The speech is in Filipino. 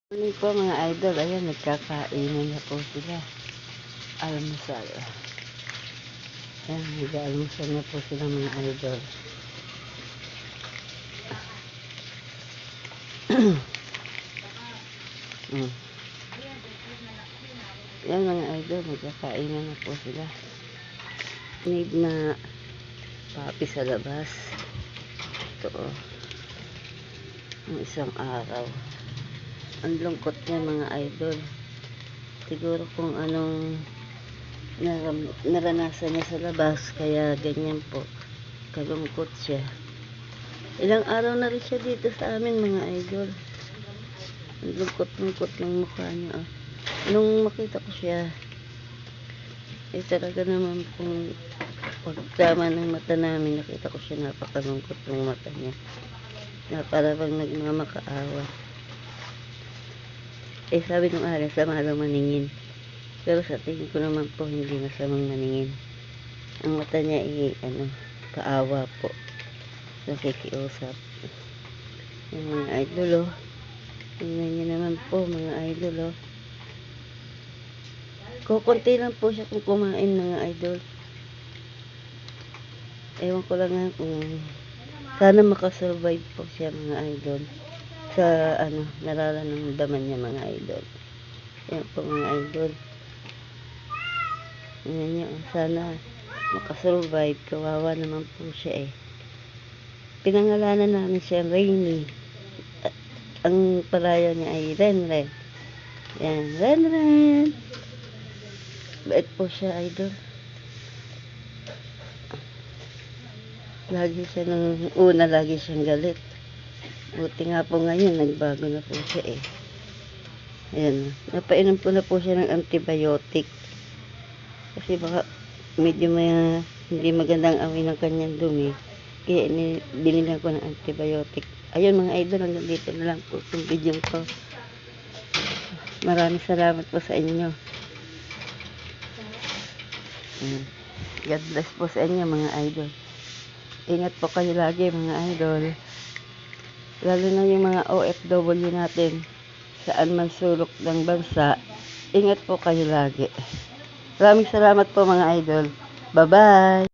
Morning po mga idol, ayan nagkakainan na po sila. Almusal. Ayan, nag-almusal na po sila mga idol. Ayan mga idol, nagkakainan na po sila. Need na papi sa labas. Ito o. Ang isang araw. Ang lungkot niya mga idol. Siguro kung anong naranasan niya sa labas, kaya ganyan po. Kalungkot siya. Ilang araw na rin siya dito sa amin mga idol. Ang lungkot-lungkot ng mukha niya. Oh. Nung makita ko siya, talaga naman kung pagtama ng mata namin, nakita ko siya, napakalungkot ng mata niya. Na para bang nagmamakaawa. Sabi nung alas, sama daw maningin. Pero sa tingin ko naman po, hindi masamang maningin. Ang mata niya paawa po. Nakikiusap. Yung mga idol, oh. Tingnan niyo naman po, mga idol, oh. Kukunti lang po siya kung kumain, mga idol. Ewan ko lang nga kung sana makasurvive po siya, mga idol. Sa nararamdaman niya mga idol. Yan po mga idol. Yan niyo, sana makasurvive. Kawawa naman po siya eh. Pinangalanan namin siya Rainy. Ang palaya niya ay Renren. Yan, Renren. Bait po siya idol. Lagi siya nung una, lagi siyang galit. Buti nga po ngayon, nagbago na po siya eh. Ayan. Napainom ko na po siya ng antibiotic. Kasi baka medyo hindi magandang amoy ng kanyang dumi. Kaya binilan ko ng antibiotic. Ayun mga idol, hanggang dito na lang po itong video ko. Maraming salamat po sa inyo. God bless po sa inyo mga idol. Ingat po kayo lagi mga idol. Lalo na yung mga OFW natin, saan man sulok ng bansa, ingat po kayo lagi. Maraming salamat po mga idol. Bye-bye!